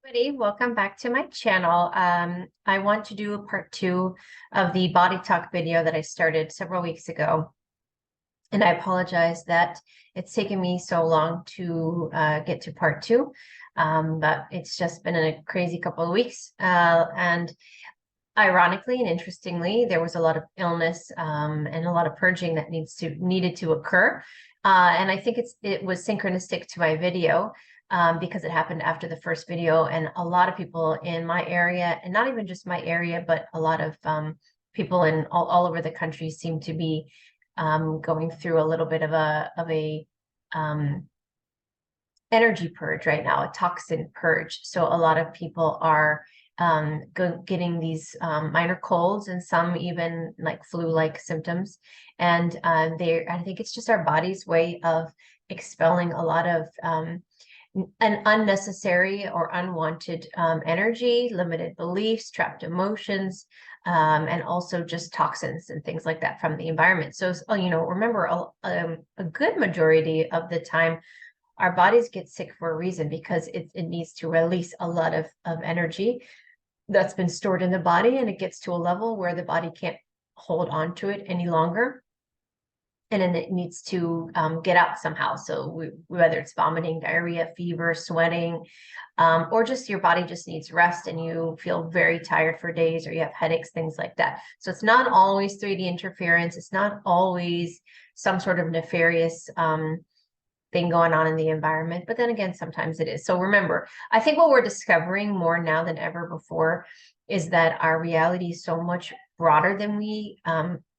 Everybody, welcome back to my channel. I want to do a part 2 of the body talk video that I started several weeks ago. And I apologize that it's taken me so long to get to part 2. But it's just been a crazy couple of weeks. And ironically and interestingly, there was a lot of illness and a lot of purging that needed to occur. And I think it was synchronistic to my video. Because it happened after the first video, and a lot of people in my area, and not even just my area, but a lot of people in all over the country seem to be going through a little bit of a energy purge right now, a toxin purge. So a lot of people are getting these minor colds, and some even like flu-like symptoms. And I think it's just our body's way of expelling a lot of an unnecessary or unwanted energy, limited beliefs, trapped emotions, and also just toxins and things like that from the environment. So, remember, a good majority of the time, our bodies get sick for a reason, because it needs to release a lot of energy that's been stored in the body, and it gets to a level where the body can't hold on to it any longer. And then it needs to get out somehow. So whether it's vomiting, diarrhea, fever, sweating, or just your body just needs rest and you feel very tired for days, or you have headaches, things like that. So it's not always 3D interference. It's not always some sort of nefarious thing going on in the environment. But then again, sometimes it is. So remember, I think what we're discovering more now than ever before is that our reality is so much broader than we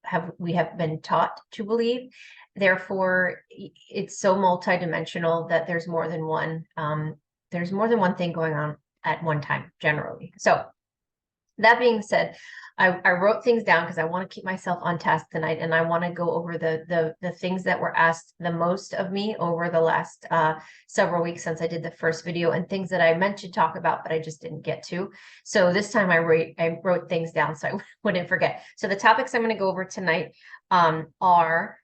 have been taught to believe. Therefore, it's so multidimensional that there's more than one thing going on at one time, generally. So that being said, I wrote things down because I want to keep myself on task tonight, and I want to go over the things that were asked the most of me over the last several weeks since I did the first video, and things that I meant to talk about but I just didn't get to. So this time I wrote things down so I wouldn't forget. So the topics I'm going to go over tonight are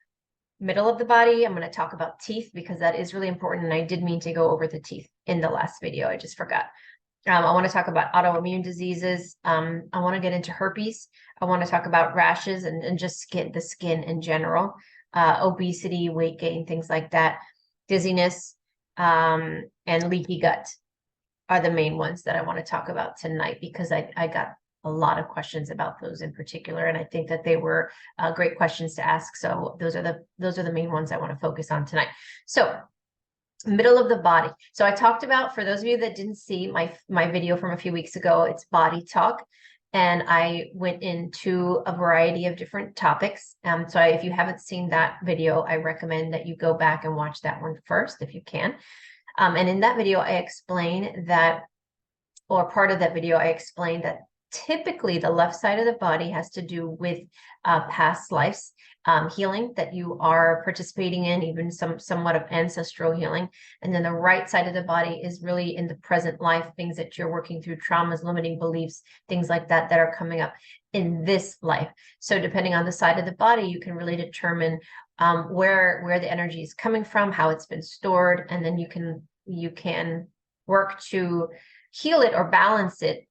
middle of the body. I'm going to talk about teeth because that is really important, and I did mean to go over the teeth in the last video. I just forgot. I want to talk about autoimmune diseases. I want to get into herpes. I want to talk about rashes and just the skin in general, obesity, weight gain, things like that, dizziness, and leaky gut are the main ones that I want to talk about tonight, because I got a lot of questions about those in particular, and I think that they were great questions to ask. So those are the main ones I want to focus on tonight. So middle of the body. So I talked about, for those of you that didn't see my video from a few weeks ago, it's body talk. And I went into a variety of different topics. So if you haven't seen that video, I recommend that you go back and watch that one first, if you can. And in that video, I explained that, or part of that video, I explained that typically the left side of the body has to do with past lives, healing that you are participating in, even somewhat of ancestral healing. And then the right side of the body is really in the present life, things that you're working through, traumas, limiting beliefs, things like that are coming up in this life. So depending on the side of the body, you can really determine where the energy is coming from, how it's been stored, and then you can work to heal it or balance it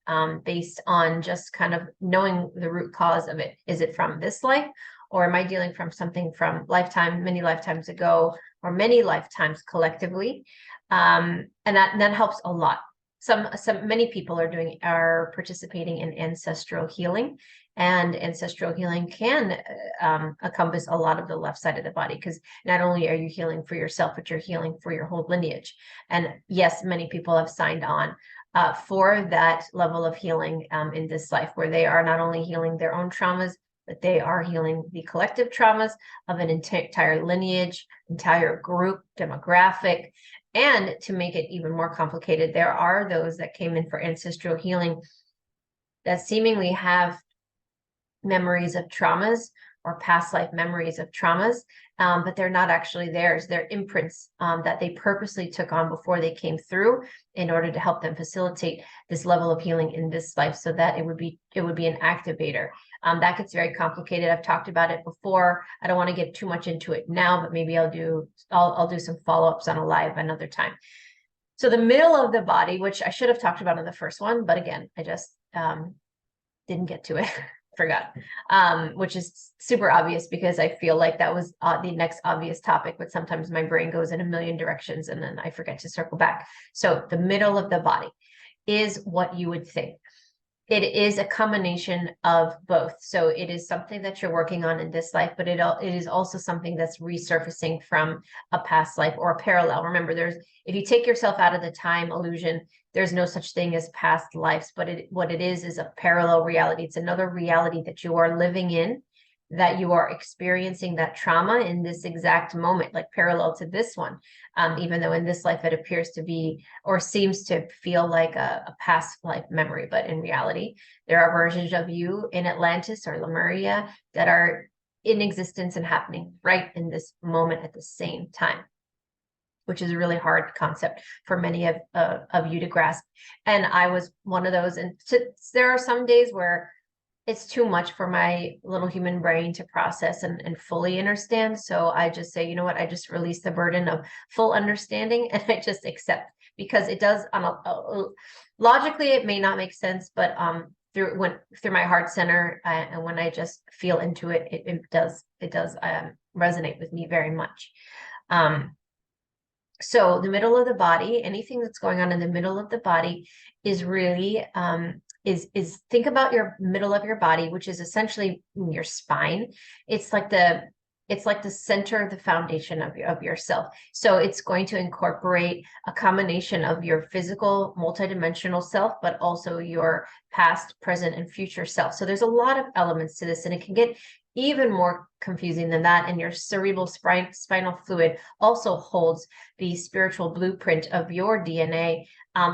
based on just kind of knowing the root cause of it. Is it from this life, or am I dealing from something from many lifetimes ago, or many lifetimes collectively? And that helps a lot. Many people are participating in ancestral healing, and ancestral healing can encompass a lot of the left side of the body, because not only are you healing for yourself, but you're healing for your whole lineage. And yes, many people have signed on for that level of healing in this life, where they are not only healing their own traumas, but they are healing the collective traumas of an entire lineage, entire group, demographic. And to make it even more complicated, there are those that came in for ancestral healing that seemingly have memories of traumas or past life memories of traumas, but they're not actually theirs. They're imprints that they purposely took on before they came through, in order to help them facilitate this level of healing in this life, so that it would be an activator. That gets very complicated. I've talked about it before. I don't want to get too much into it now, but maybe I'll do some follow-ups on a live another time. So the middle of the body, which I should have talked about in the first one, but again, I just didn't get to it, forgot, which is super obvious because I feel like that was the next obvious topic, but sometimes my brain goes in a million directions and then I forget to circle back. So the middle of the body is what you would think. It is a combination of both. So it is something that you're working on in this life, but it is also something that's resurfacing from a past life or a parallel. Remember, if you take yourself out of the time illusion, there's no such thing as past lives, but what it is a parallel reality. It's another reality that you are living in, that you are experiencing that trauma in this exact moment, like parallel to this one. Even though in this life it appears to be or seems to feel like a past life memory, but in reality, there are versions of you in Atlantis or Lemuria that are in existence and happening right in this moment at the same time, which is a really hard concept for many of you to grasp. And I was one of those. And there are some days where it's too much for my little human brain to process and fully understand. So I just say, you know what, I just release the burden of full understanding and I just accept, because it does logically, it may not make sense, but through my heart center and when I just feel into it, it does resonate with me very much. So the middle of the body, anything that's going on in the middle of the body is really is think about your middle of your body, which is essentially your spine. It's like the center of the foundation of yourself. So it's going to incorporate a combination of your physical multidimensional self, but also your past, present, and future self. So there's a lot of elements to this, and it can get even more confusing than that. And your cerebral spinal fluid also holds the spiritual blueprint of your DNA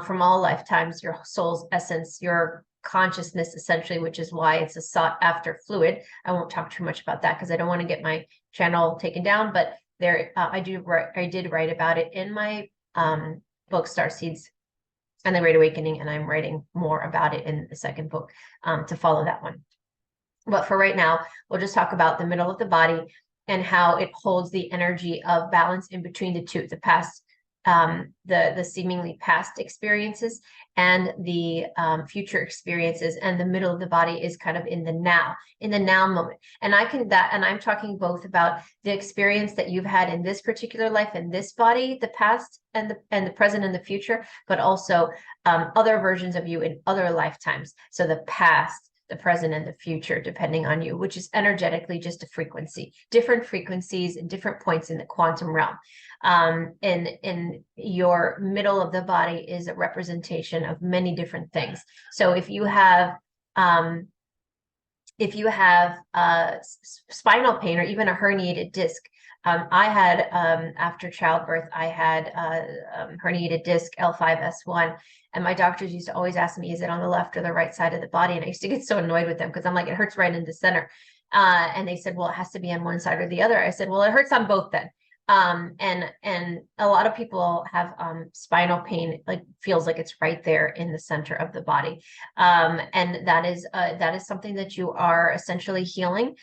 from all lifetimes, your soul's essence, your consciousness, essentially, which is why it's a sought after fluid. I won't talk too much about that because I don't want to get my channel taken down, but there I did write about it in my book Starseeds and the Great Awakening, and I'm writing more about it in the second book to follow that one. But for right now, we'll just talk about the middle of the body and how it holds the energy of balance in between the two, the past, the seemingly past experiences and the future experiences. And the middle of the body is kind of in the now moment. And I'm talking both about the experience that you've had in this particular life, in this body, the past and the present and the future, but also other versions of you in other lifetimes. So the past, the present, and the future, depending on you, which is energetically just a frequency, different frequencies and different points in the quantum realm. In your middle of the body is a representation of many different things. So if you have spinal pain or even a herniated disc, I had after childbirth, I had herniated disc L5S1, and my doctors used to always ask me, is it on the left or the right side of the body? And I used to get so annoyed with them because I'm like, it hurts right in the center. And they said, well, it has to be on one side or the other. I said, well, it hurts on both then. And a lot of people have spinal pain, like feels like it's right there in the center of the body. And that is something that you are essentially healing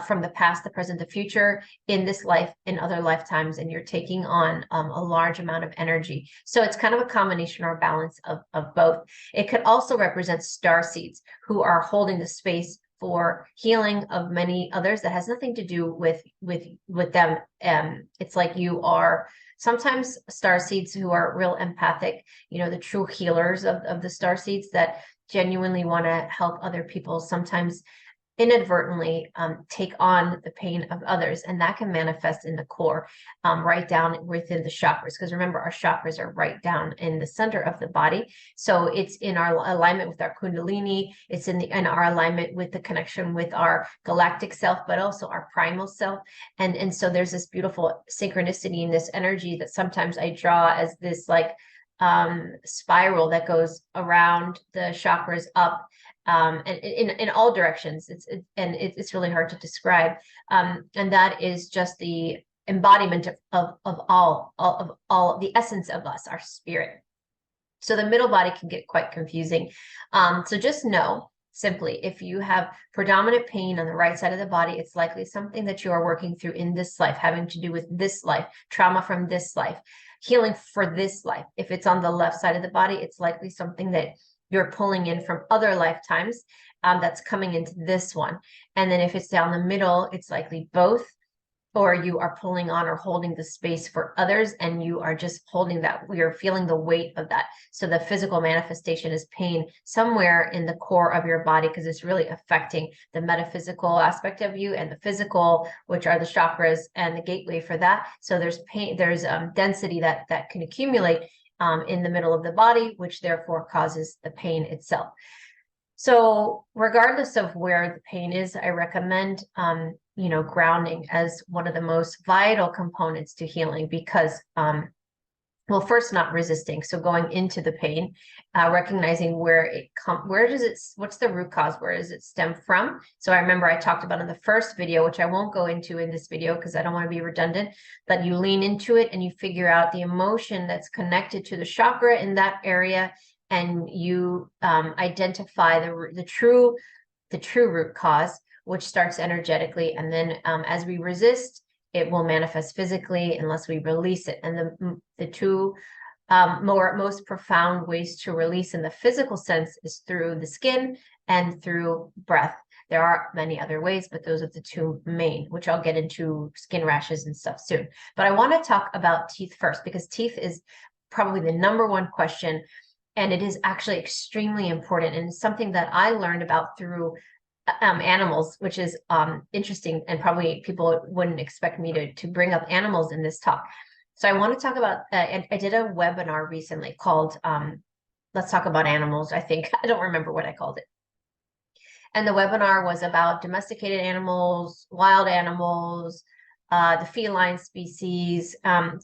from the past, the present, the future, in this life, in other lifetimes, and you're taking on a large amount of energy. So it's kind of a combination or balance of both. It could also represent starseeds who are holding the space for healing of many others that has nothing to do with them. It's like you are sometimes starseeds who are real empathic, the true healers of the starseeds that genuinely want to help other people, sometimes inadvertently take on the pain of others, and that can manifest in the core, right down within the chakras, because remember, our chakras are right down in the center of the body. So it's in our alignment with our kundalini, it's in our alignment with the connection with our galactic self, but also our primal self. And so there's this beautiful synchronicity in this energy that sometimes I draw as this like spiral that goes around the chakras up, and in all directions. It's really hard to describe, and that is just the embodiment of all the essence of us, our spirit. So the middle body can get quite confusing. So just know simply, if you have predominant pain on the right side of the body, it's likely something that you are working through in this life, having to do with this life, trauma from this life. healing for this life. If it's on the left side of the body, it's likely something that you're pulling in from other lifetimes that's coming into this one. And then if it's down the middle, it's likely both, or you are pulling on or holding the space for others, and you are just holding that, you're feeling the weight of that. So the physical manifestation is pain somewhere in the core of your body, because it's really affecting the metaphysical aspect of you and the physical, which are the chakras and the gateway for that. So there's pain, there's density that can accumulate in the middle of the body, which therefore causes the pain itself. So regardless of where the pain is, I recommend, grounding as one of the most vital components to healing, because, well, first, not resisting. So going into the pain, recognizing where it comes, what's the root cause? Where does it stem from? So I remember I talked about in the first video, which I won't go into in this video because I don't want to be redundant, but you lean into it and you figure out the emotion that's connected to the chakra in that area, and you identify the true root cause, which starts energetically. And then as we resist, it will manifest physically unless we release it. And the two most profound ways to release in the physical sense is through the skin and through breath. There are many other ways, but those are the two main, which I'll get into skin rashes and stuff soon. But I want to talk about teeth first, because teeth is probably the number one question. And it is actually extremely important, and it's something that I learned about through animals, which is interesting, and probably people wouldn't expect me to bring up animals in this talk. So I want to talk about, and I did a webinar recently called Let's Talk About Animals, I think. I don't remember what I called it. And the webinar was about domesticated animals, wild animals, the feline species,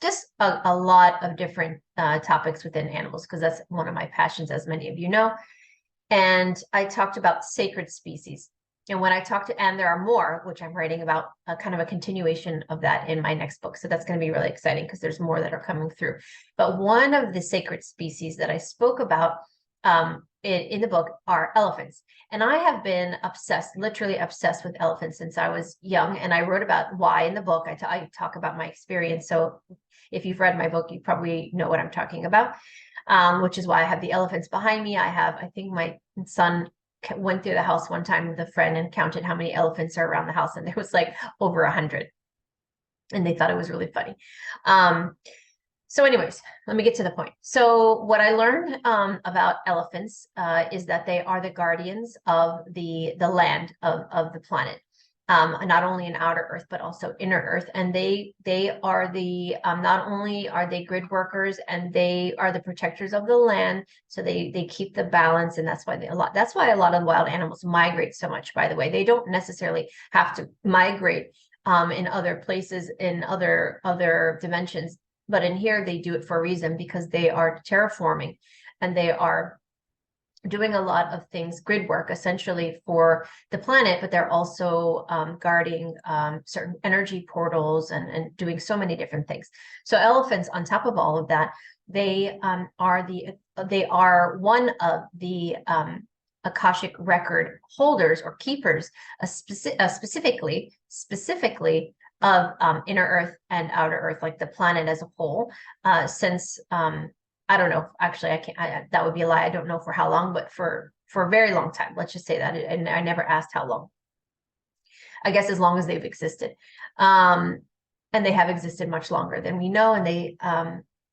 just a lot of different topics within animals, because that's one of my passions, as many of you know. And I talked about sacred species. And when I talked to, and there are more, which I'm writing about, kind of a continuation of that in my next book. So that's going to be really exciting because there's more that are coming through. But one of the sacred species that I spoke about in the book are elephants. And I have been obsessed, literally obsessed with elephants since I was young. And I wrote about why in the book. I talk about my experience. So if you've read my book, you probably know what I'm talking about, which is why I have the elephants behind me. I think my son went through the house one time with a friend and counted how many elephants are around the house. And there was like over 100. And they thought it was really funny. So anyways, let me get to the point. So what I learned about elephants is that they are the guardians of the land of the planet, not only in outer Earth, but also inner Earth. And they are the, not only are they grid workers, and they are the protectors of the land. So they keep the balance. And that's why a lot of wild animals migrate so much, by the way. They don't necessarily have to migrate in other places, in other dimensions. But in here, they do it for a reason, because they are terraforming, and they are doing a lot of things, grid work, essentially, for the planet, but they're also guarding certain energy portals and doing so many different things. So elephants, on top of all of that, they are one of the akashic record holders or keepers, specifically of inner Earth and outer Earth, like the planet as a whole, since I don't know, actually, that would be a lie. I don't know for how long, but for a very long time. Let's just say that. And I never asked how long. I guess as long as they've existed. And they have existed much longer than we know. And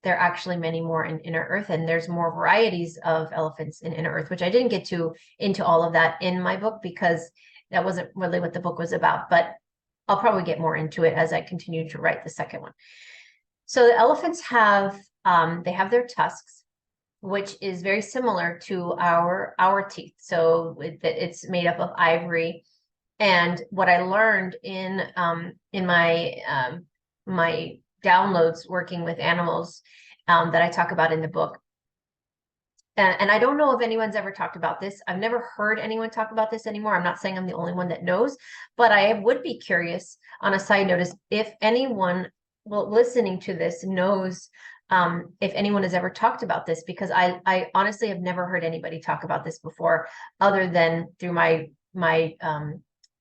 there are actually many more in inner Earth, and there's more varieties of elephants in inner Earth, which I didn't get into all of that in my book, because that wasn't really what the book was about. But I'll probably get more into it as I continue to write the second one. So the elephants have their tusks, which is very similar to our teeth. So it's made up of ivory. And what I learned in my my downloads working with animals that I talk about in the book. And I don't know if anyone's ever talked about this. I've never heard anyone talk about this anymore. I'm not saying I'm the only one that knows, but I would be curious, on a side note, if anyone listening to this knows if anyone has ever talked about this, because I honestly have never heard anybody talk about this before, other than through my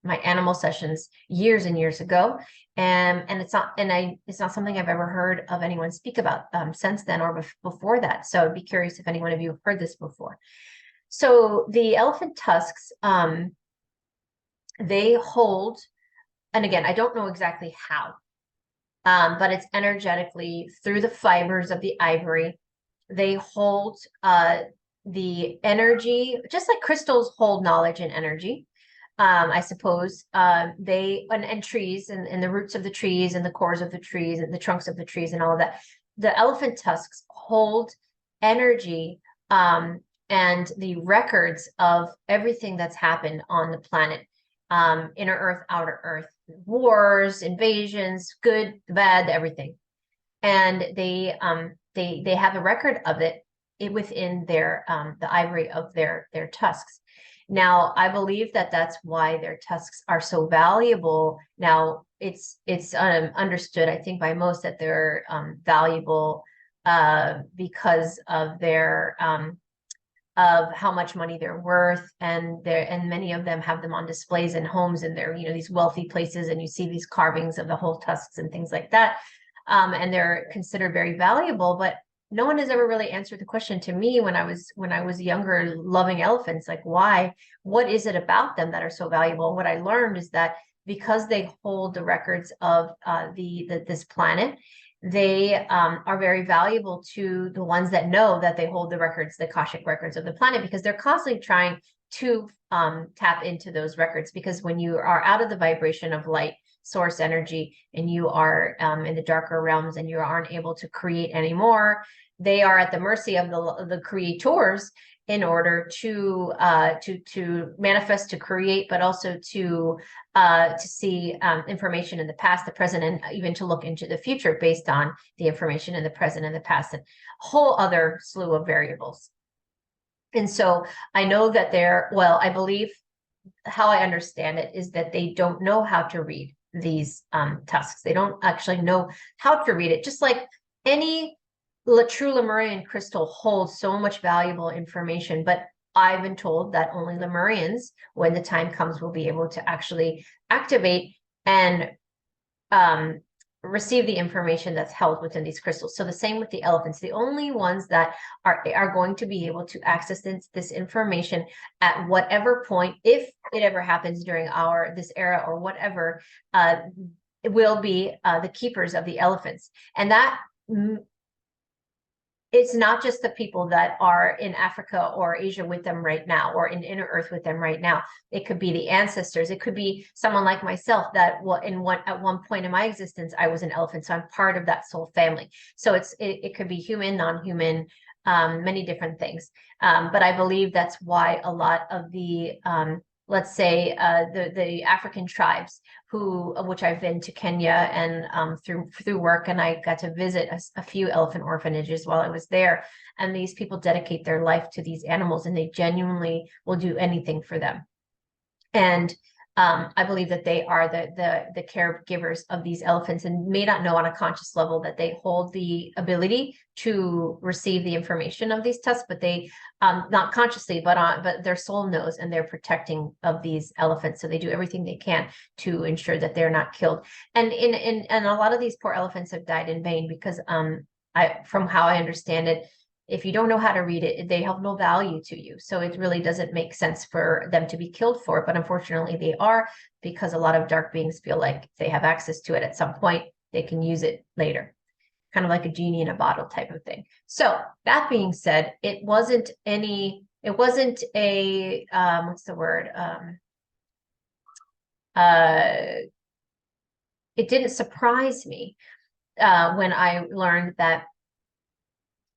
my animal sessions years and years ago. And it's not something I've ever heard of anyone speak about since then or before that. So I'd be curious if any one of you have heard this before. So the elephant tusks, they hold, and again, I don't know exactly how, but it's energetically through the fibers of the ivory. They hold the energy, just like crystals hold knowledge and energy. I suppose they and trees and the roots of the trees and the cores of the trees and the trunks of the trees and all of that. The elephant tusks hold energy and the records of everything that's happened on the planet, inner Earth, outer Earth, wars, invasions, good, bad, everything, and they have a record of it within their the ivory of their tusks. Now, I believe that that's why their tusks are so valuable. Now, it's understood, I think, by most that they're valuable because of their of how much money they're worth, and many of them have them on displays in homes, and they're, you know, these wealthy places, and you see these carvings of the whole tusks and things like that, and they're considered very valuable. But no one has ever really answered the question to me when I was younger, loving elephants, like, why? What is it about them that are so valuable? What I learned is that because they hold the records of this planet, they are very valuable to the ones that know that they hold the records, the akashic records of the planet, because they're constantly trying to tap into those records. Because when you are out of the vibration of light source energy and you are in the darker realms and you aren't able to create anymore, they are at the mercy of the creators in order to manifest, to create, but also to see information in the past, the present, and even to look into the future based on the information in the present and the past, and a whole other slew of variables. And so I know that I believe, how I understand it is that they don't know how to read these tusks. They don't actually know how to read it, just like any true Lemurian crystal holds so much valuable information. But I've been told that only Lemurians, when the time comes, will be able to actually activate and receive the information that's held within these crystals. So the same with the elephants. The only ones that are going to be able to access this information at whatever point, if it ever happens during this era or whatever, it will be the keepers of the elephants. And that it's not just the people that are in Africa or Asia with them right now, or in inner Earth with them right now. It could be the ancestors. It could be someone like myself that at one point in my existence, I was an elephant. So I'm part of that soul family. So it could be human, non-human, many different things. But I believe that's why a lot of the let's say the African tribes, which I've been to Kenya and through work, and I got to visit a few elephant orphanages while I was there. And these people dedicate their life to these animals, and they genuinely will do anything for them. And I believe that they are the caregivers of these elephants, and may not know on a conscious level that they hold the ability to receive the information of these tusks, but they not consciously, but their soul knows, and they're protecting of these elephants. So they do everything they can to ensure that they're not killed. And and a lot of these poor elephants have died in vain, because from how I understand it, if you don't know how to read it, they have no value to you. So it really doesn't make sense for them to be killed for it. But unfortunately, they are, because a lot of dark beings feel like if they have access to it at some point, they can use it later. Kind of like a genie in a bottle type of thing. So that being said, it wasn't a, what's the word? It didn't surprise me when I learned that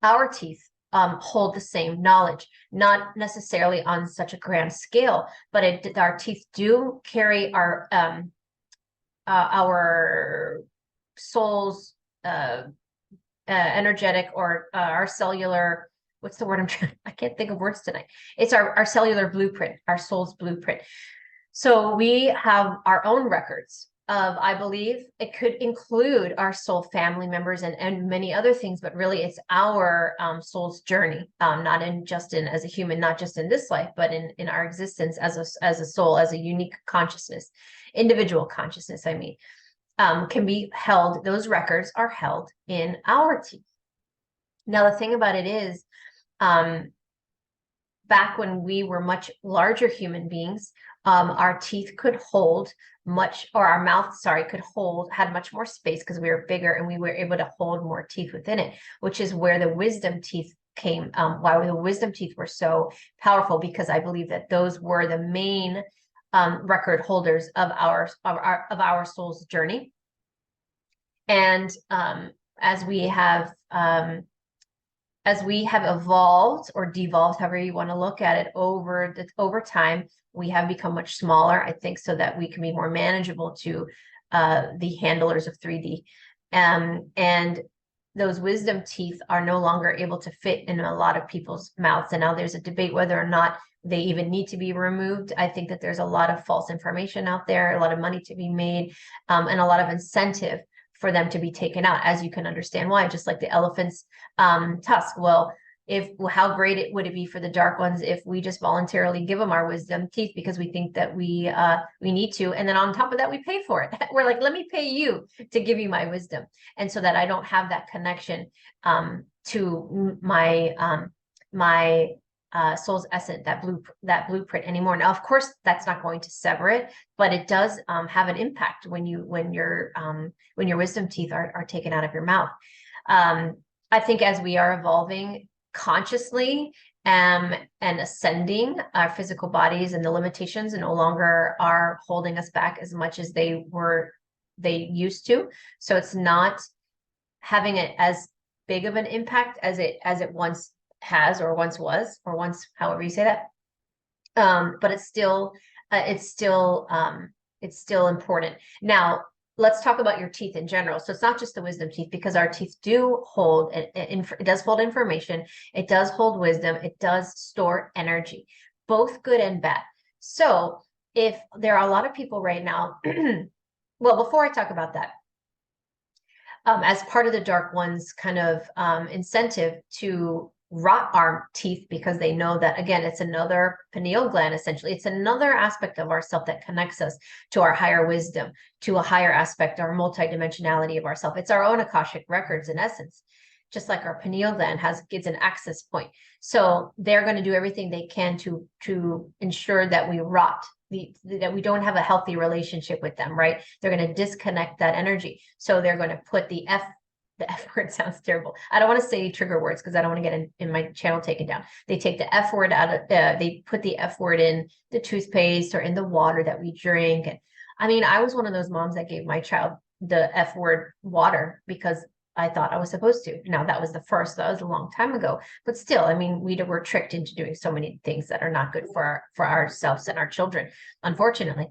our teeth hold the same knowledge, not necessarily on such a grand scale, but our teeth do carry our soul's energetic, or our cellular, what's the word I can't think of words tonight. It's our cellular blueprint, our soul's blueprint. So we have our own records I believe it could include our soul family members and many other things, but really it's our soul's journey, not in just in as a human, not just in this life, but in our existence as a soul, as a unique consciousness, individual consciousness, I mean, can be held, those records are held in our teeth. Now, the thing about it is, back when we were much larger human beings, our teeth could hold much, or our mouth, sorry, had much more space because we were bigger and we were able to hold more teeth within it, which is where the wisdom teeth came, why the wisdom teeth were so powerful, because I believe that those were the main record holders of our soul's journey. And as we have evolved or devolved, however you want to look at it, over time, we have become much smaller, I think, so that we can be more manageable to the handlers of 3D. And those wisdom teeth are no longer able to fit in a lot of people's mouths. And now there's a debate whether or not they even need to be removed. I think that there's a lot of false information out there, a lot of money to be made, and a lot of incentive for them to be taken out, as you can understand why, just like the elephant's tusk. Well, how great would it be for the dark ones if we just voluntarily give them our wisdom teeth because we think that we need to, and then on top of that we pay for it. We're like, let me pay you to give you my wisdom, and so that I don't have that connection to my soul's essence, that blueprint anymore. Now, of course, that's not going to sever it, but it does have an impact when your wisdom teeth are taken out of your mouth. I think as we are evolving consciously and ascending, our physical bodies and the limitations no longer are holding us back as much as they used to. So it's not having it as big of an impact as it once has, or once was, or once, however you say that. But it's still important. Now, let's talk about your teeth in general. So it's not just the wisdom teeth, because our teeth do hold, it does hold information, it does hold wisdom, it does store energy, both good and bad. So if there are a lot of people right now, well, before I talk about that, as part of the dark one's kind of incentive to rot our teeth, because they know that, again, it's another pineal gland, essentially. It's another aspect of ourself that connects us to our higher wisdom, to a higher aspect, our multidimensionality of ourself. It's our own akashic records, in essence, just like our pineal gland gives an access point. So they're going to do everything they can to ensure that we rot, that we don't have a healthy relationship with them, right? They're going to disconnect that energy. So they're going to put the F word sounds terrible. I don't want to say trigger words because I don't want to get in my channel taken down. They take the F word out of, they put the F word in the toothpaste or in the water that we drink. And I mean, I was one of those moms that gave my child the F word water because I thought I was supposed to. Now that was a long time ago, but still, I mean, we were tricked into doing so many things that are not good for ourselves and our children, unfortunately.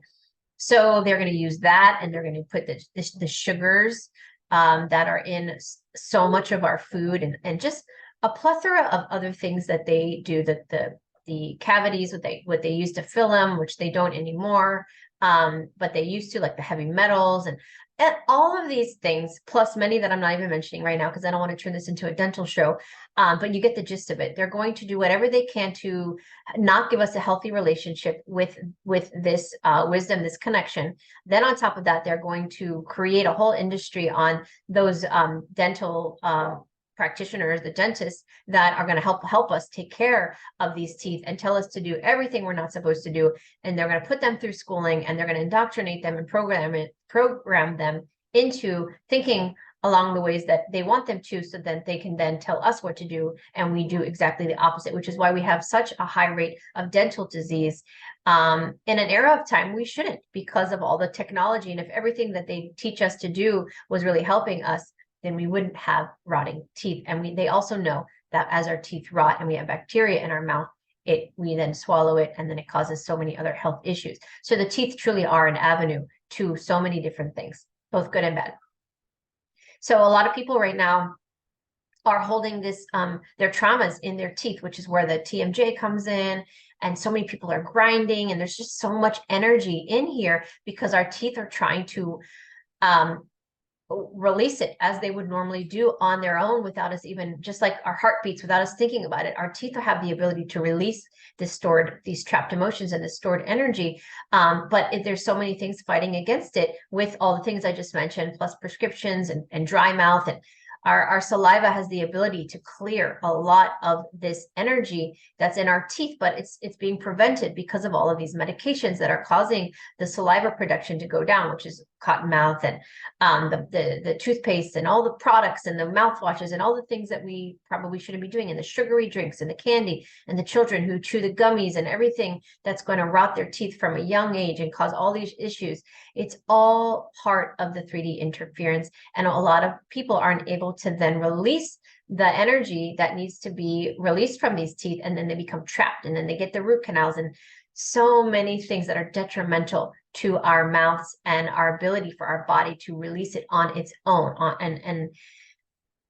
So they're going to use that, and they're going to put the sugars that are in so much of our food, and just a plethora of other things that they do, that the cavities, what they used to fill them, which they don't anymore, but they used to, like the heavy metals and all of these things, plus many that I'm not even mentioning right now because I don't want to turn this into a dental show, but you get the gist of it. They're going to do whatever they can to not give us a healthy relationship with this wisdom, this connection. Then on top of that, they're going to create a whole industry on those dental practitioners, the dentists, that are going to help us take care of these teeth and tell us to do everything we're not supposed to do. And they're going to put them through schooling, and they're going to indoctrinate them and program them into thinking along the ways that they want them to, so that they can then tell us what to do, and we do exactly the opposite, which is why we have such a high rate of dental disease in an era of time we shouldn't, because of all the technology. And if everything that they teach us to do was really helping us, then we wouldn't have rotting teeth. And they also know that as our teeth rot and we have bacteria in our mouth, we then swallow it, and then it causes so many other health issues. So the teeth truly are an avenue to so many different things, both good and bad. So a lot of people right now are holding their traumas in their teeth, which is where the TMJ comes in, and so many people are grinding, and there's just so much energy in here because our teeth are trying to release it as they would normally do on their own without us even, just like our heartbeats, without us thinking about it. Our teeth have the ability to release these trapped emotions and the stored energy. But there's so many things fighting against it with all the things I just mentioned, plus prescriptions and dry mouth. And our saliva has the ability to clear a lot of this energy that's in our teeth, but it's being prevented because of all of these medications that are causing the saliva production to go down, which is cotton mouth and the toothpaste and all the products and the mouthwashes and all the things that we probably shouldn't be doing, and the sugary drinks and the candy and the children who chew the gummies and everything that's going to rot their teeth from a young age and cause all these issues. It's all part of the 3D interference. And a lot of people aren't able to then release the energy that needs to be released from these teeth, and then they become trapped, and then they get the root canals and so many things that are detrimental to our mouths and our ability for our body to release it on its own. And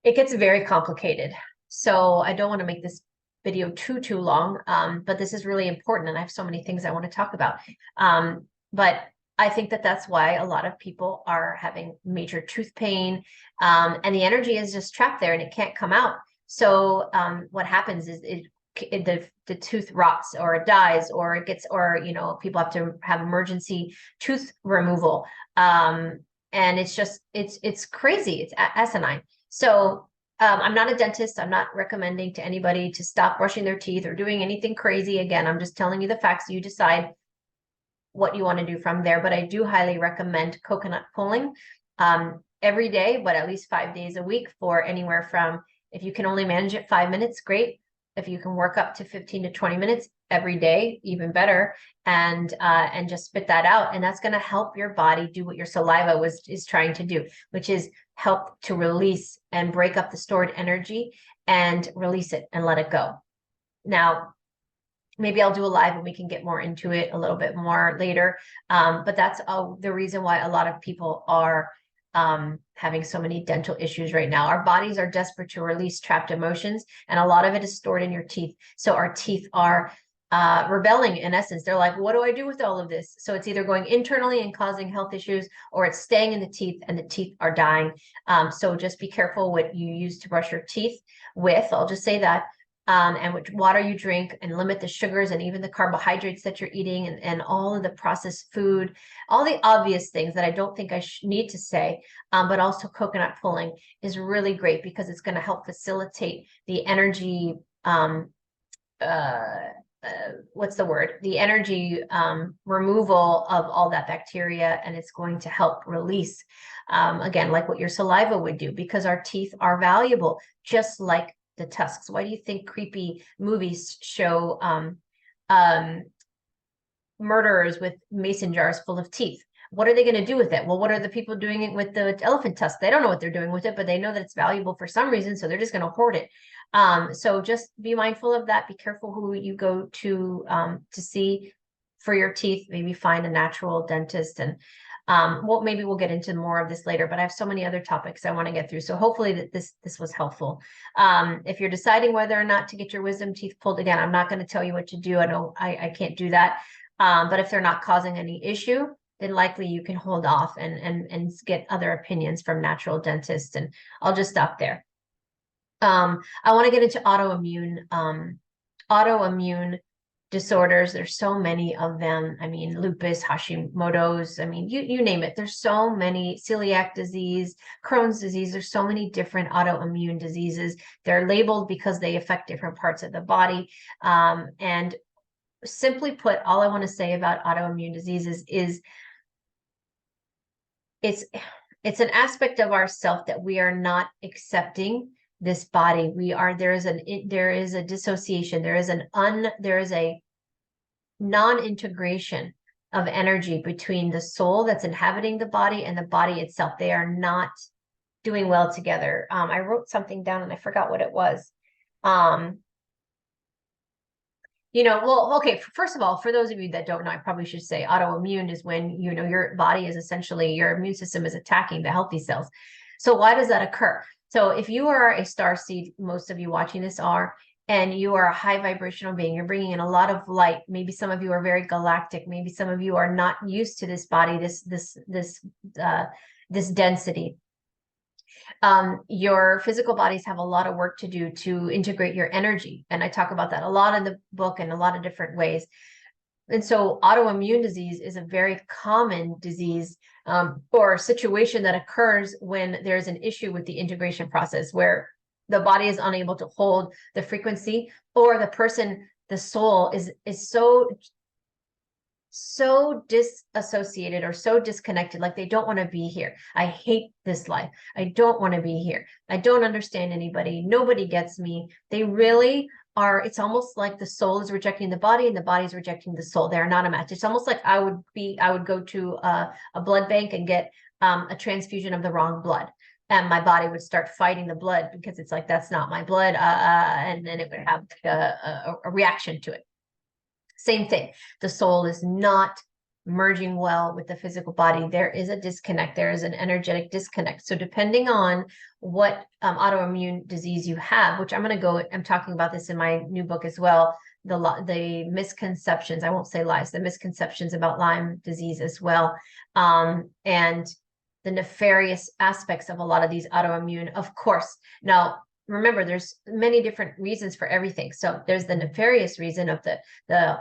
it gets very complicated. So I don't want to make this video too long, but this is really important, and I have so many things I want to talk about. But I think that that's why a lot of people are having major tooth pain, and the energy is just trapped there and it can't come out. So what happens is the tooth rots, or it dies, or it gets, or people have to have emergency tooth removal, and it's just it's crazy. It's asinine. So I'm not a dentist. I'm not recommending to anybody to stop brushing their teeth or doing anything crazy. Again, I'm just telling you the facts. You decide what you want to do from there. But I do highly recommend coconut pulling every day, but at least 5 days a week, for anywhere from, if you can only manage it 5 minutes, great. If you can work up to 15 to 20 minutes every day, even better, and just spit that out. And that's going to help your body do what your saliva is trying to do, which is help to release and break up the stored energy and release it and let it go. Now, maybe I'll do a live and we can get more into it a little bit more later. But that's the reason why a lot of people are having so many dental issues right now. Our bodies are desperate to release trapped emotions, and a lot of it is stored in your teeth. So our teeth are rebelling, in essence. They're like, what do I do with all of this? So it's either going internally and causing health issues, or it's staying in the teeth and the teeth are dying. So just be careful what you use to brush your teeth with. I'll just say that. And which water you drink, and limit the sugars and even the carbohydrates that you're eating, and all of the processed food, all the obvious things that I don't think I need to say. But also coconut pulling is really great because it's going to help facilitate the energy, what's the word? The energy removal of all that bacteria, and it's going to help release, again, like what your saliva would do, because our teeth are valuable, just like the tusks. Why do you think creepy movies show murderers with mason jars full of teeth? What are they going to do with it? Well, what are the people doing it with the elephant tusk? They don't know what they're doing with it, but they know that it's valuable for some reason, so they're just going to hoard it. So just be mindful of that. Be careful who you go to see for your teeth. Maybe find a natural dentist, and well, maybe we'll get into more of this later, but I have so many other topics I want to get through. So hopefully that this was helpful. If you're deciding whether or not to get your wisdom teeth pulled, again, I'm not going to tell you what to do. I can't do that. But if they're not causing any issue, then likely you can hold off and get other opinions from natural dentists. And I'll just stop there. I want to get into autoimmune disorders. There's so many of them. I mean, lupus, Hashimoto's, I mean, you name it. There's so many. Celiac disease, Crohn's disease. There's so many different autoimmune diseases. They're labeled because they affect different parts of the body. And simply put, all I want to say about autoimmune diseases is it's an aspect of ourself that we are not accepting this body. There is a dissociation. There is a non-integration of energy between the soul that's inhabiting the body and the body itself. They are not doing well together. I wrote something down and I forgot what it was. Well, okay, first of all, for those of you that don't know, I probably should say autoimmune is when, your body is essentially, your immune system is attacking the healthy cells. So why does that occur? So if you are a starseed, most of you watching this are, and you are a high vibrational being, you're bringing in a lot of light. Maybe some of you are very galactic. Maybe some of you are not used to this body, this density. Your physical bodies have a lot of work to do to integrate your energy. And I talk about that a lot in the book in a lot of different ways. And so autoimmune disease is a very common disease or situation that occurs when there's an issue with the integration process, where the body is unable to hold the frequency, or the person, the soul is so disassociated or so disconnected, like they don't want to be here. I hate this life. I don't want to be here. I don't understand anybody. Nobody gets me. They really are. It's almost like the soul is rejecting the body and the body is rejecting the soul. They're not a match. It's almost like I would go to a blood bank and get a transfusion of the wrong blood. And my body would start fighting the blood because it's like, that's not my blood. And then it would have a reaction to it. Same thing. The soul is not merging well with the physical body. There is a disconnect. There is an energetic disconnect. So depending on what autoimmune disease you have, which I'm talking about this in my new book as well, the misconceptions, I won't say lies, the misconceptions about Lyme disease as well. And the nefarious aspects of a lot of these autoimmune, of course. Now, remember, there's many different reasons for everything. So there's the nefarious reason of the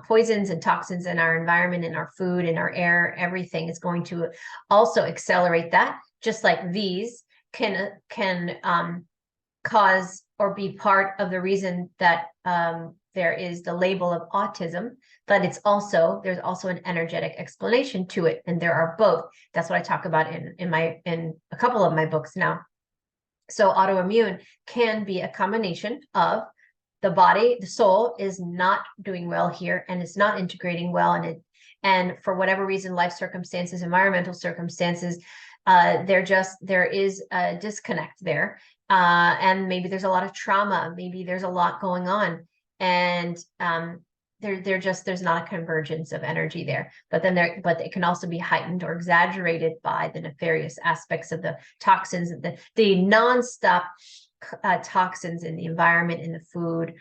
poisons and toxins in our environment, in our food, in our air. Everything is going to also accelerate that, just like these can cause or be part of the reason that there is the label of autism, but there's also an energetic explanation to it, and there are both. That's what I talk about in a couple of my books now. So autoimmune can be a combination of the body, the soul is not doing well here, and it's not integrating well, and for whatever reason, life circumstances, environmental circumstances, there is a disconnect there, and maybe there's a lot of trauma, maybe there's a lot going on, and there's not a convergence of energy there. But it can also be heightened or exaggerated by the nefarious aspects of the toxins, the nonstop toxins in the environment, in the food,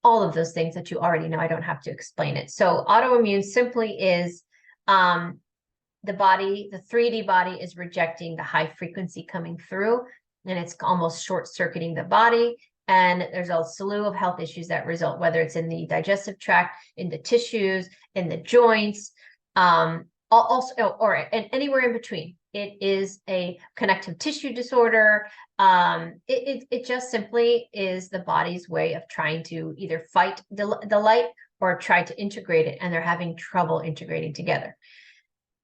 all of those things that you already know. I don't have to explain it. So autoimmune simply is the body, the 3D body is rejecting the high frequency coming through, and it's almost short-circuiting the body. And there's a slew of health issues that result, whether it's in the digestive tract, in the tissues, in the joints, or anywhere in between. It is a connective tissue disorder. It just simply is the body's way of trying to either fight the light or try to integrate it, and they're having trouble integrating together.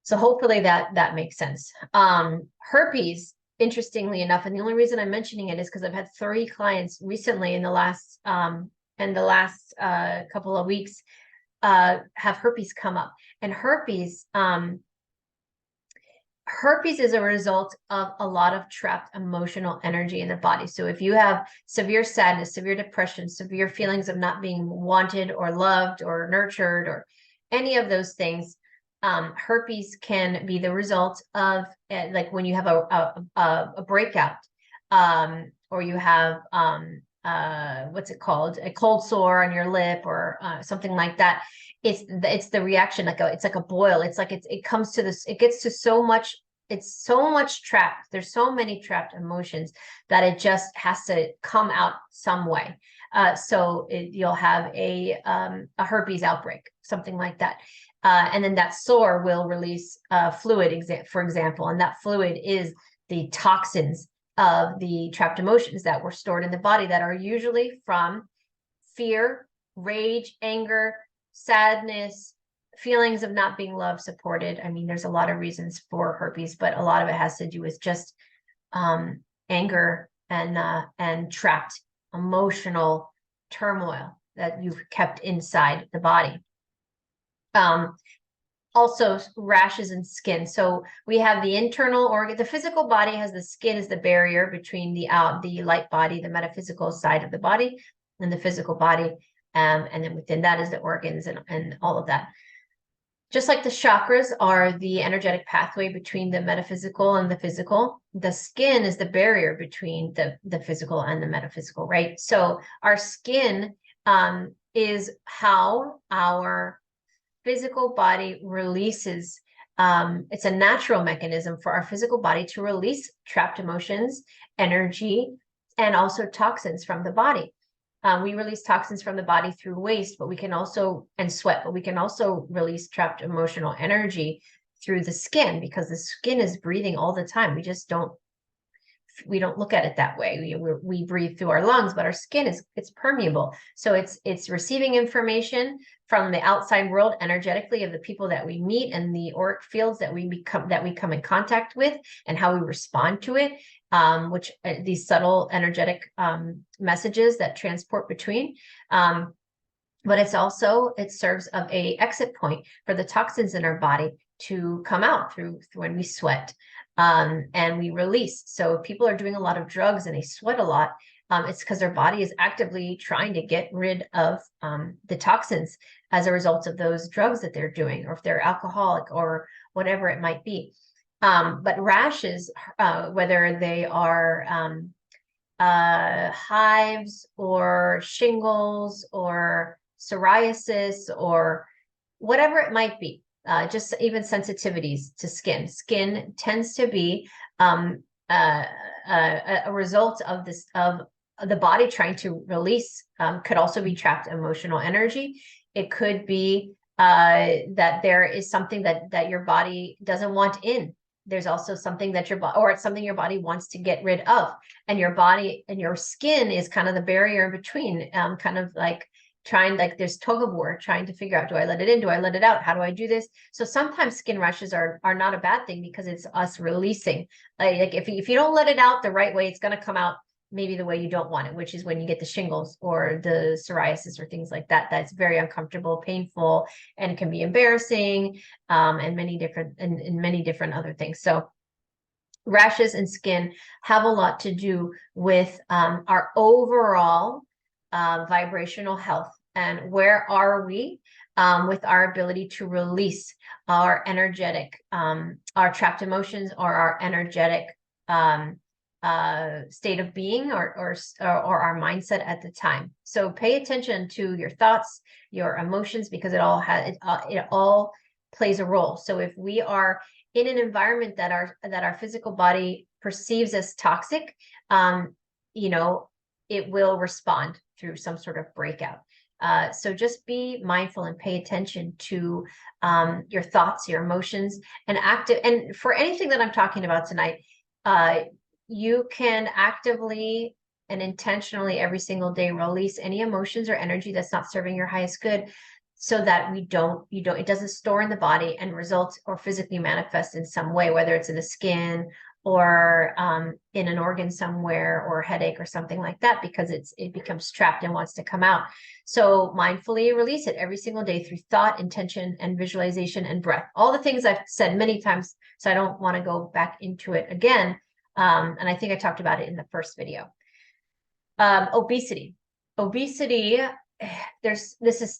So hopefully that makes sense. Herpes, interestingly enough, and the only reason I'm mentioning it is because I've had 3 clients recently in the last couple of weeks have herpes come up. And herpes is a result of a lot of trapped emotional energy in the body. So if you have severe sadness, severe depression, severe feelings of not being wanted or loved or nurtured or any of those things, herpes can be the result of like when you have a breakout, or you have what's it called, a cold sore on your lip, or something like that. It's the reaction, it's like a boil. It's like it comes to this, it gets to so much, it's so much trapped. There's so many trapped emotions that it just has to come out some way. So you'll have a herpes outbreak, something like that. And then that sore will release fluid, for example, and that fluid is the toxins of the trapped emotions that were stored in the body, that are usually from fear, rage, anger, sadness, feelings of not being loved, supported. I mean, there's a lot of reasons for herpes, but a lot of it has to do with just anger and trapped emotional turmoil that you've kept inside the body. Also rashes and skin. So we have the internal organ. The physical body has the skin as the barrier between the light body, the metaphysical side of the body, and the physical body. And then within that is the organs and all of that. Just like the chakras are the energetic pathway between the metaphysical and the physical, the skin is the barrier between the physical and the metaphysical, right? So our skin is how our physical body releases. It's a natural mechanism for our physical body to release trapped emotions, energy, and also toxins from the body. We release toxins from the body through waste, but we can also, and sweat, but we can also release trapped emotional energy through the skin, because the skin is breathing all the time. We don't look at it that way. We breathe through our lungs, but our skin it's permeable. So it's receiving information from the outside world energetically of the people that we meet and the auric fields that we come in contact with, and how we respond to it, which these subtle energetic messages that transport between. But it serves of a exit point for the toxins in our body to come out through when we sweat. And we release. So if people are doing a lot of drugs and they sweat a lot, it's because their body is actively trying to get rid of the toxins as a result of those drugs that they're doing, or if they're alcoholic or whatever it might be. But rashes, whether they are hives or shingles or psoriasis or whatever it might be, just even sensitivities to skin. Skin tends to be a result of this, of the body trying to release, could also be trapped emotional energy. It could be that there is something that your body doesn't want in. There's also something that your body, or it's something your body wants to get rid of. And your body and your skin is kind of the barrier in between, kind of like there's tug of war, trying to figure out, do I let it in? Do I let it out? How do I do this? So sometimes skin rashes are not a bad thing, because it's us releasing. Like if you don't let it out the right way, it's going to come out maybe the way you don't want it, which is when you get the shingles or the psoriasis or things like that. That's very uncomfortable, painful, and it can be embarrassing, and many different other things. So rashes and skin have a lot to do with our overall vibrational health, and where are we with our ability to release our energetic, our trapped emotions, or our energetic state of being, or our mindset at the time. So pay attention to your thoughts, your emotions, because it all plays a role. So if we are in an environment that our physical body perceives as toxic, it will respond through some sort of breakout. So just be mindful and pay attention to your thoughts, your emotions, and for anything that I'm talking about tonight, you can actively and intentionally every single day release any emotions or energy that's not serving your highest good, so that it doesn't store in the body and result or physically manifest in some way, whether it's in the skin or in an organ somewhere, or a headache or something like that, because it becomes trapped and wants to come out. So mindfully release it every single day through thought, intention, and visualization, and breath. All the things I've said many times, so I don't want to go back into it again. And I think I talked about it in the first video. Obesity. There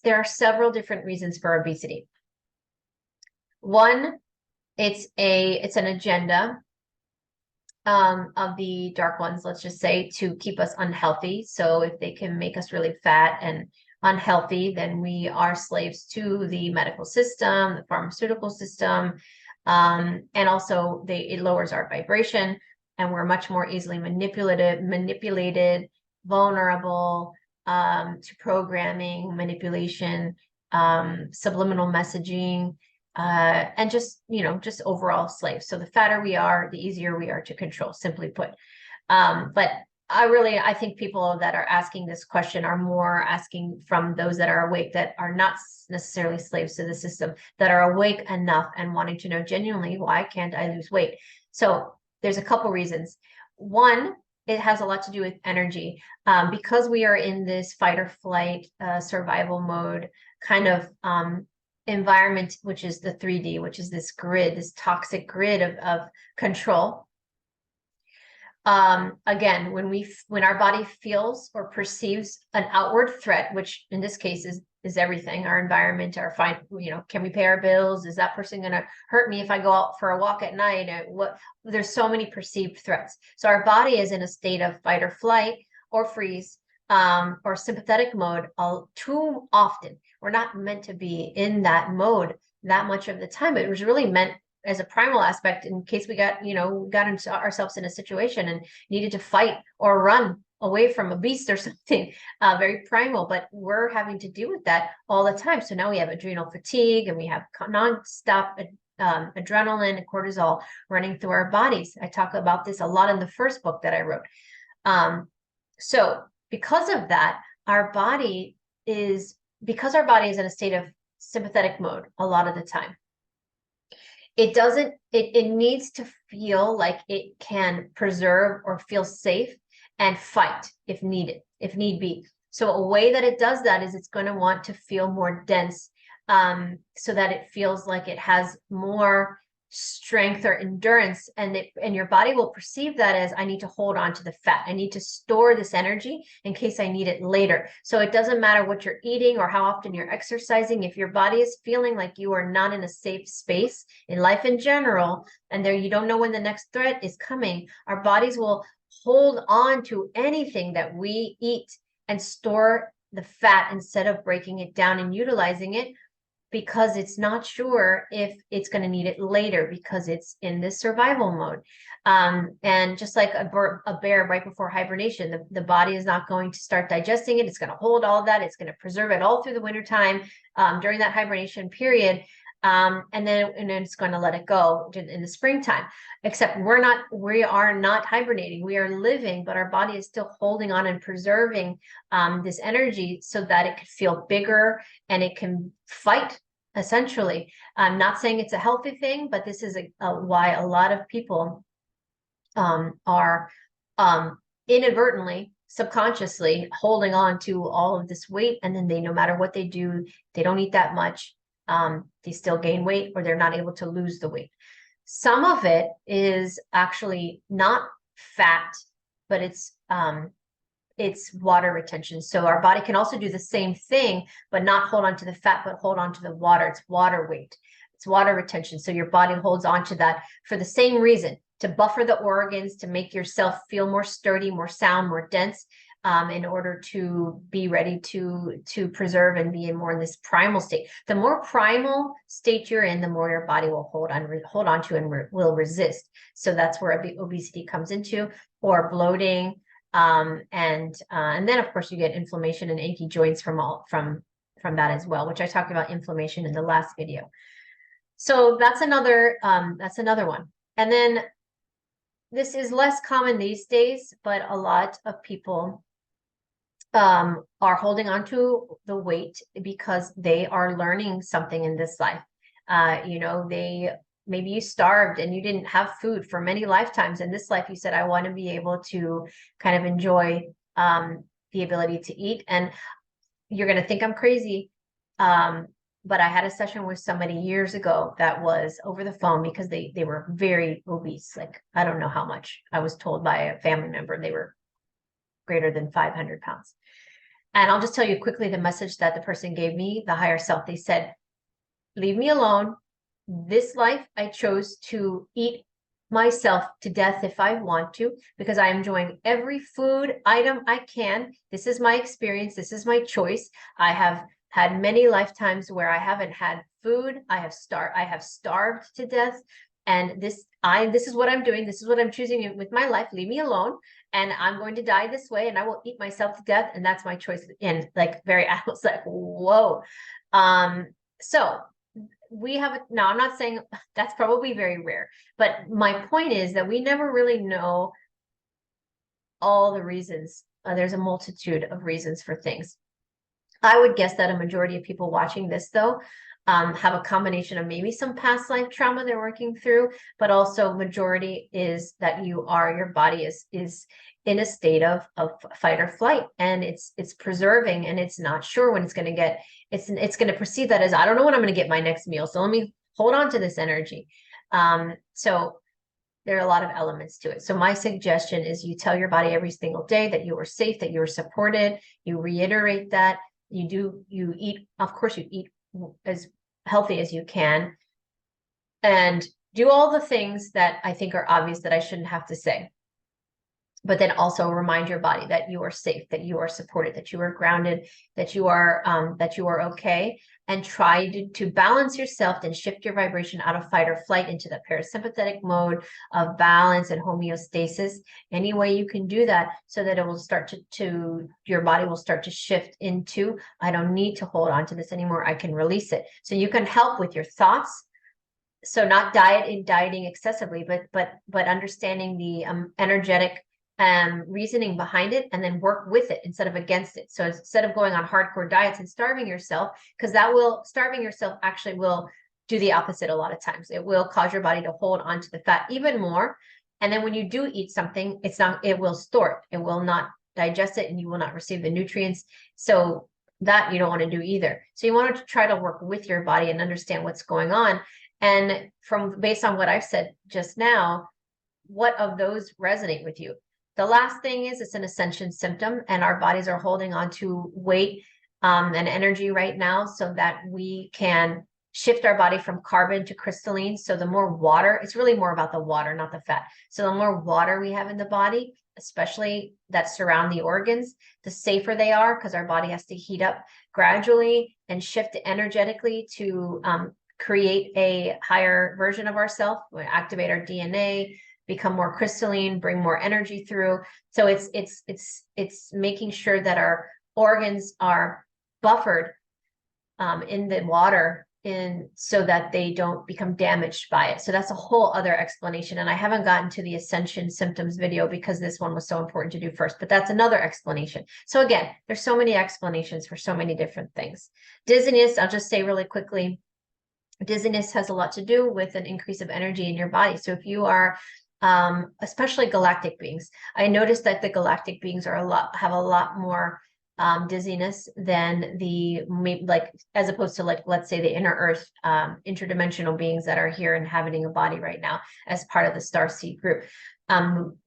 are several different reasons for obesity. One, it's an agenda of the dark ones, let's just say, to keep us unhealthy. So if they can make us really fat and unhealthy, then we are slaves to the medical system, the pharmaceutical system, and also it lowers our vibration, and we're much more easily manipulated, vulnerable to programming, manipulation, subliminal messaging, and just overall slaves. So the fatter we are, the easier we are to control, simply put. But I think people that are asking this question are more asking from those that are awake, that are not necessarily slaves to the system, that are awake enough and wanting to know genuinely, why can't I lose weight? So there's a couple reasons. One, it has a lot to do with energy, because we are in this fight or flight, survival mode kind of environment, which is the 3D, which is this grid, this toxic grid of control. Again, when our body feels or perceives an outward threat, which in this case is is everything. Our environment, our fine, can we pay our bills? Is that person going to hurt me if I go out for a walk at night? There's so many perceived threats. So our body is in a state of fight or flight or freeze, or sympathetic mode too often. We're not meant to be in that mode that much of the time. It was really meant as a primal aspect in case we got into ourselves in a situation and needed to fight or run away from a beast or something, very primal, but we're having to deal with that all the time. So now we have adrenal fatigue and we have nonstop adrenaline and cortisol running through our bodies. I talk about this a lot in the first book that I wrote. So because of that, our body is in a state of sympathetic mode a lot of the time. It needs to feel like it can preserve or feel safe and fight if need be. So a way that it does that is it's going to want to feel more dense, so that it feels like it has more strength or endurance, and your body will perceive that as, I need to hold on to the fat. I need to store this energy in case I need it later. So it doesn't matter what you're eating or how often you're exercising. If your body is feeling like you are not in a safe space in life in general, and you don't know when the next threat is coming, our bodies will hold on to anything that we eat and store the fat instead of breaking it down and utilizing it, because it's not sure if it's going to need it later because it's in this survival mode. And just like a bear right before hibernation, the body is not going to start digesting it. It's going to hold all of that. It's going to preserve it all through the wintertime, during that hibernation period. And then it's going to let it go in the springtime. Except we are not hibernating. We are living, but our body is still holding on and preserving this energy so that it can feel bigger and it can fight, essentially. I'm not saying it's a healthy thing, but this is why a lot of people are inadvertently, subconsciously holding on to all of this weight, and then no matter what they do, they don't eat that much. They still gain weight, or they're not able to lose the weight. Some of it is actually not fat, but it's water retention. So our body can also do the same thing, but not hold on to the fat, but hold on to the water. It's water weight. It's water retention. So your body holds on to that for the same reason, to buffer the organs, to make yourself feel more sturdy, more sound, more dense, in order to be ready to preserve and be in this primal state. The more primal state you're in, the more your body will hold on to and will resist. So that's where obesity comes into, or bloating, and then of course you get inflammation and achy joints from that as well, which I talked about inflammation in the last video. So that's another one. And then this is less common these days, but a lot of people are holding on to the weight because they are learning something in this life. Maybe you starved and you didn't have food for many lifetimes. In this life, you said, I want to be able to kind of enjoy the ability to eat. And you're going to think I'm crazy. But I had a session with somebody years ago that was over the phone because they were very obese. Like, I don't know how much. I was told by a family member they were greater than 500 pounds. And I'll just tell you quickly the message that the person gave me, the higher self. They said, leave me alone. This life, I chose to eat myself to death if I want to, because I am enjoying every food item I can. This is my experience. This is my choice. I have had many lifetimes where I haven't had food. I have starved to death. And this is what I'm doing. This is what I'm choosing with my life. Leave me alone. And I'm going to die this way, and I will eat myself to death. And that's my choice. And I was like, whoa. So we have now, I'm not saying that's probably very rare, but my point is that we never really know all the reasons. There's a multitude of reasons for things. I would guess that a majority of people watching this, though, have a combination of maybe some past life trauma they're working through, but also majority is that your body is in a state of fight or flight, and it's preserving, and it's not sure when it's going to get, it's going to perceive that as, I don't know when I'm going to get my next meal, so let me hold on to this energy. So there are a lot of elements to it. So my suggestion is you tell your body every single day that you are safe, that you are supported, you reiterate that. you eat, of course, you eat as healthy as you can, and do all the things that I think are obvious that I shouldn't have to say. But then also remind your body that you are safe, that you are supported, that you are grounded, that you are okay, and try to balance yourself and shift your vibration out of fight or flight into the parasympathetic mode of balance and homeostasis. Any way you can do that, so that it will start to your body will start to shift into, I don't need to hold on to this anymore. I can release it. So you can help with your thoughts. So not dieting excessively, but understanding the energetic reasoning behind it, and then work with it instead of against it. So instead of going on hardcore diets and starving yourself, because starving yourself actually will do the opposite a lot of times. It will cause your body to hold on to the fat even more. And then when you do eat something, it will store it. It will not digest it, and you will not receive the nutrients. So that you don't want to do either. So you want to try to work with your body and understand what's going on. And based on what I've said just now, what of those resonate with you? The last thing is, it's an ascension symptom, and our bodies are holding on to weight and energy right now, so that we can shift our body from carbon to crystalline. So the more water, it's really more about the water, not the fat. So the more water we have in the body, especially that surround the organs, the safer they are, because our body has to heat up gradually and shift energetically to create a higher version of ourselves, activate our DNA, become more crystalline, bring more energy through. So it's making sure that our organs are buffered in the water, so that they don't become damaged by it. So that's a whole other explanation. And I haven't gotten to the Ascension symptoms video because this one was so important to do first, but that's another explanation. So again, there's so many explanations for so many different things. Dizziness, I'll just say really quickly, dizziness has a lot to do with an increase of energy in your body. So if you are especially galactic beings, I noticed that the galactic beings have a lot more dizziness than as opposed to, like, let's say the inner earth interdimensional beings that are here inhabiting a body right now as part of the Starseed group.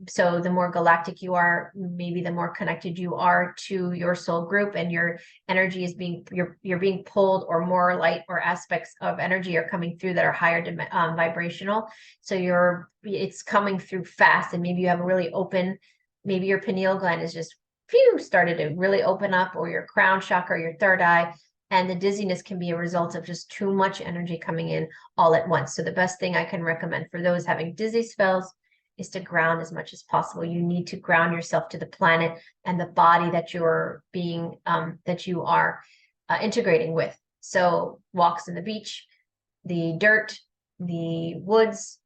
So the more galactic you are, maybe the more connected you are to your soul group, and your energy is you're being pulled, or more light or aspects of energy are coming through that are higher vibrational. So it's coming through fast, and maybe you have a really open, maybe your pineal gland is just started to really open up, or your crown chakra, your third eye. And the dizziness can be a result of just too much energy coming in all at once. So the best thing I can recommend for those having dizzy spells is to ground as much as possible. You need to ground yourself to the planet and the body that you are integrating with. So walks in the beach, the dirt, the woods,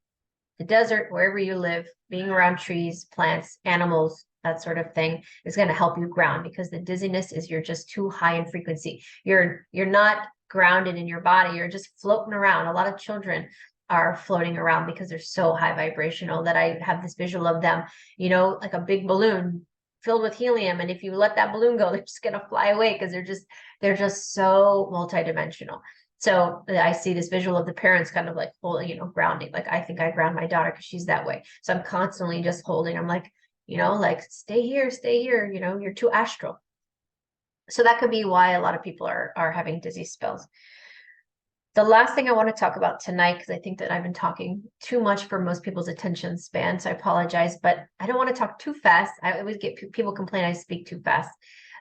the desert, wherever you live, being around trees, plants, animals, that sort of thing is going to help you ground, because the dizziness is you're just too high in frequency. You're not grounded in your body. You're just floating around. A lot of children are floating around because they're so high vibrational, that I have this visual of them, like a big balloon filled with helium. And if you let that balloon go, they're just going to fly away, because they're just so multidimensional. So I see this visual of the parents kind of like holding, grounding. Like, I think I ground my daughter because she's that way. So I'm constantly just holding. I'm like, like, stay here, you're too astral. So that could be why a lot of people are having dizzy spells. The last thing I want to talk about tonight, because I think that I've been talking too much for most people's attention span, so I apologize, but I don't want to talk too fast. I always get people complain I speak too fast,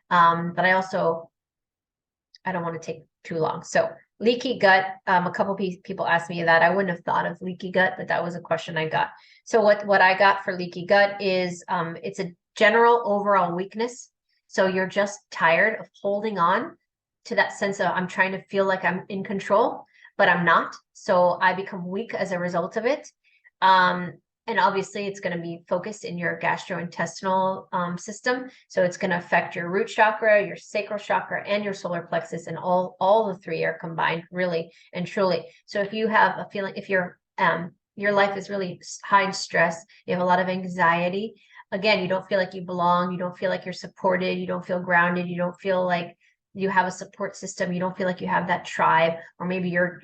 but I don't want to take too long. So leaky gut, a couple people asked me that. I wouldn't have thought of leaky gut, but that was a question I got. So what I got for leaky gut is it's a general overall weakness. So you're just tired of holding on to that sense of, I'm trying to feel like I'm in control, but I'm not. So I become weak as a result of it. And obviously it's going to be focused in your gastrointestinal system. So it's going to affect your root chakra, your sacral chakra, and your solar plexus. And all the three are combined, really and truly. So if you have a feeling, if your life is really high in stress, you have a lot of anxiety, again, you don't feel like you belong, you don't feel like you're supported, you don't feel grounded, you don't feel like you have a support system, you don't feel like you have that tribe, or maybe your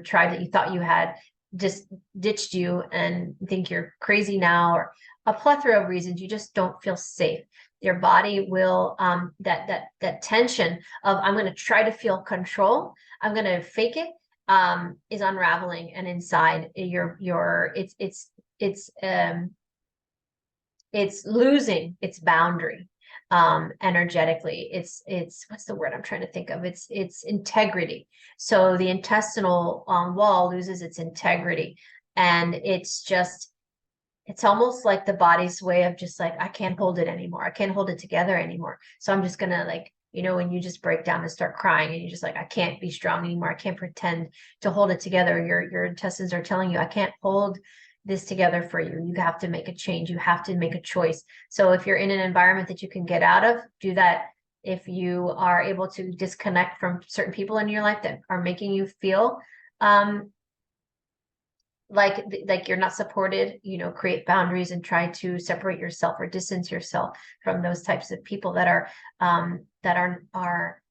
tribe that you thought you had just ditched you and think you're crazy now, or a plethora of reasons, you just don't feel safe. your body will, that tension of, I'm going to try to feel control, I'm going to fake it, is unraveling. And inside it's losing its boundary, energetically. It's what's the word I'm trying to think of? It's integrity. So the intestinal wall loses its integrity, and it's almost like the body's way of just like, I can't hold it anymore. I can't hold it together anymore. So I'm just gonna, like, when you just break down and start crying and you're just like, I can't be strong anymore. I can't pretend to hold it together. Your intestines are telling you, I can't hold this together for you. You have to make a change. You have to make a choice. So if you're in an environment that you can get out of, do that. If you are able to disconnect from certain people in your life that are making you feel like you're not supported, create boundaries and try to separate yourself or distance yourself from those types of people that are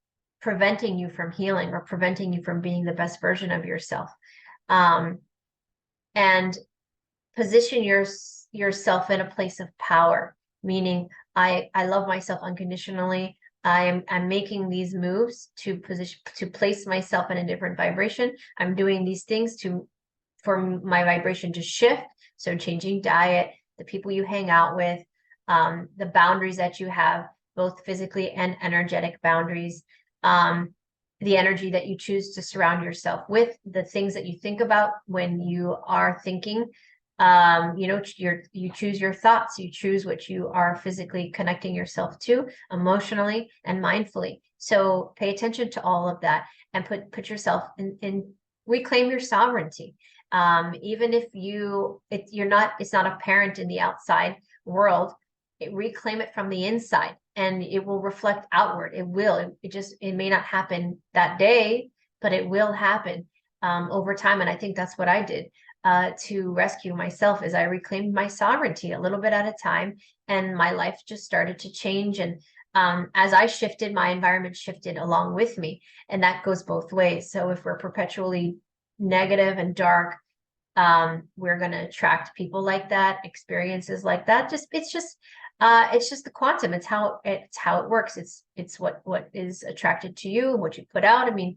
preventing you from healing or preventing you from being the best version of yourself. And position yourself in a place of power, meaning I love myself unconditionally. I'm making these moves to place myself in a different vibration. I'm doing these things for my vibration to shift. So changing diet, the people you hang out with, the boundaries that you have, both physically and energetic boundaries, the energy that you choose to surround yourself with, the things that you think about when you are thinking. You choose your thoughts, you choose what you are physically connecting yourself to, emotionally and mindfully. So pay attention to all of that and put yourself in reclaim your sovereignty. Even if it's not apparent in the outside world, reclaim it from the inside and it will reflect outward. It may not happen that day, but it will happen over time. And I think that's what I did to rescue myself, is I reclaimed my sovereignty a little bit at a time, and my life just started to change. And as I shifted, my environment shifted along with me, and that goes both ways. So if we're perpetually negative and dark, we're going to attract people like that, experiences like that. It's just the quantum. It's how it works. It's what is attracted to you, what you put out. I mean,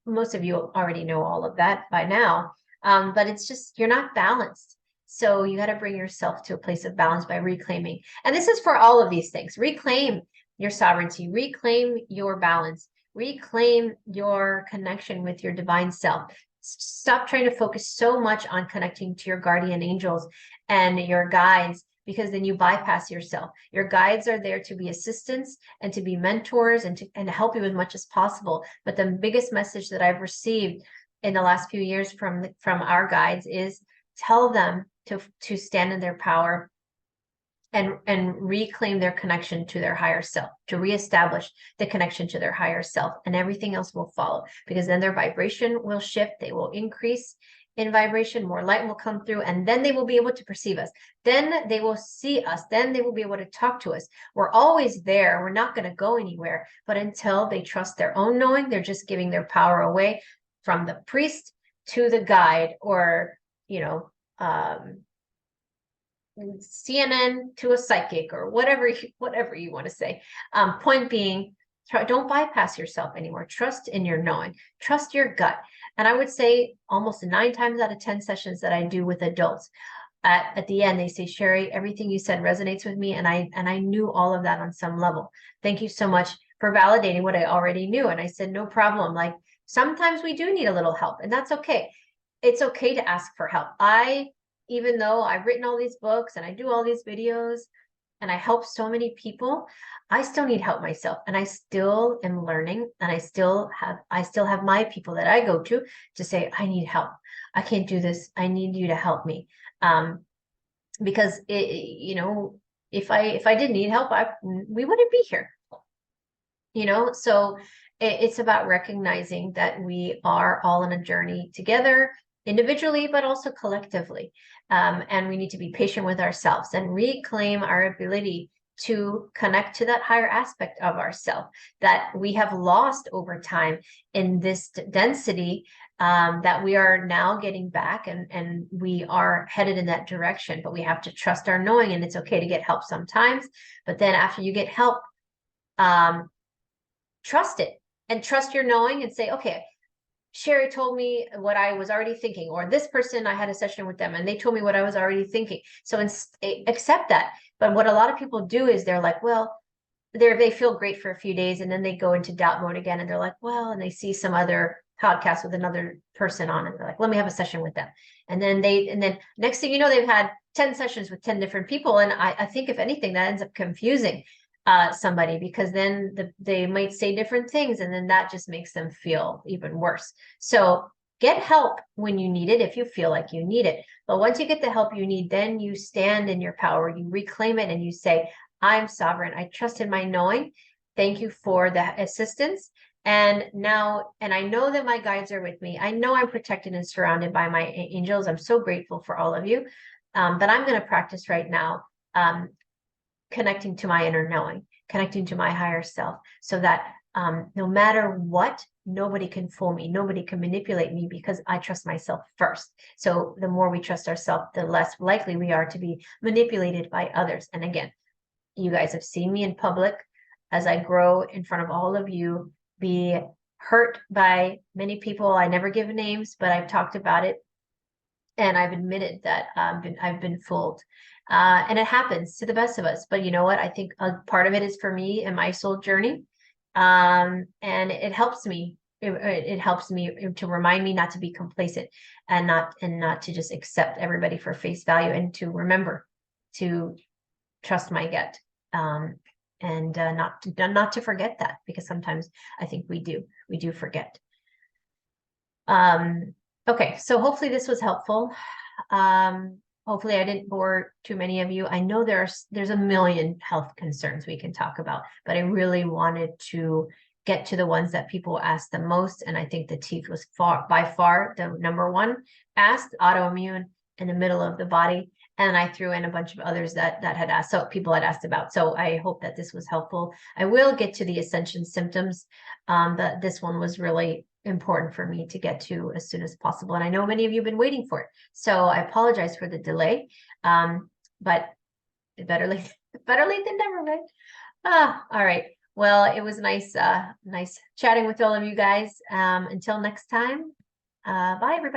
most of you already know all of that by now. But it's just, you're not balanced. So you got to bring yourself to a place of balance by reclaiming. And this is for all of these things. Reclaim your sovereignty, reclaim your balance, reclaim your connection with your divine self. Stop trying to focus so much on connecting to your guardian angels and your guides, because then you bypass yourself. Your guides are there to be assistants and to be mentors and to help you as much as possible. But the biggest message that I've received in the last few years from our guides is, tell them to stand in their power and reclaim their connection to their higher self, to reestablish the connection to their higher self, and everything else will follow, because then their vibration will shift. They will increase in vibration, more light will come through, and then they will be able to perceive us. Then they will see us. Then they will be able to talk to us. We're always there. We're not going to go anywhere. But until they trust their own knowing, they're just giving their power away, from the priest to the guide, or CNN to a psychic, or whatever you want to say. Point being, don't bypass yourself anymore. Trust in your knowing. Trust your gut. And I would say almost 9 times out of 10 sessions that I do with adults, at the end, they say, Sherri, everything you said resonates with me. And I knew all of that on some level. Thank you so much for validating what I already knew. And I said, no problem. Like, sometimes we do need a little help, and that's okay. It's okay to ask for help. Even though I've written all these books and I do all these videos and I help so many people, I still need help myself, and I still am learning, and I still have my people that I go to say, I need help. I can't do this. I need you to help me. Because if I didn't need help, we wouldn't be here. So it's about recognizing that we are all on a journey together, individually, but also collectively. And we need to be patient with ourselves and reclaim our ability to connect to that higher aspect of ourself that we have lost over time in this density, that we are now getting back, and we are headed in that direction. But we have to trust our knowing, and it's okay to get help sometimes. But then after you get help, trust it and trust your knowing and say, okay, Sherri told me what I was already thinking, or this person, I had a session with them and they told me what I was already thinking. So accept that. But what a lot of people do is they're like, well, they feel great for a few days and then they go into doubt mode again. And they're like, well, and they see some other podcast with another person on, and they're like, let me have a session with them. And then next thing you know, they've had 10 sessions with 10 different people. And I think if anything, that ends up confusing somebody, because then they might say different things, and then that just makes them feel even worse. So get help when you need it, if you feel like you need it. But once you get the help you need, then you stand in your power, you reclaim it, and you say, I'm sovereign. I trust in my knowing. Thank you for the assistance. And now, and I know that my guides are with me. I know I'm protected and surrounded by my angels. I'm so grateful for all of you. But I'm going to practice right now, connecting to my inner knowing, connecting to my higher self, so that no matter what, nobody can fool me, nobody can manipulate me, because I trust myself first. So the more we trust ourselves, the less likely we are to be manipulated by others. And again, you guys have seen me in public as I grow in front of all of you, be hurt by many people. I never give names, but I've talked about it. And I've admitted that I've been fooled. And it happens to the best of us. But you know what? I think a part of it is for me and my soul journey. And it helps me. It helps me to remind me not to be complacent, and not to just accept everybody for face value, and to remember to trust my gut. And not to forget that, because sometimes I think we do forget. Okay, so hopefully this was helpful. Hopefully I didn't bore too many of you. I know there's a million health concerns we can talk about, but I really wanted to get to the ones that people asked the most. And I think the teeth was by far the number one asked, autoimmune in the middle of the body. And I threw in a bunch of others that had asked, so people had asked about. So I hope that this was helpful. I will get to the Ascension symptoms. But this one was really important for me to get to as soon as possible. And I know many of you have been waiting for it. So I apologize for the delay. But better late than never, right? All right. Well, it was nice chatting with all of you guys. Until next time. Bye, everybody.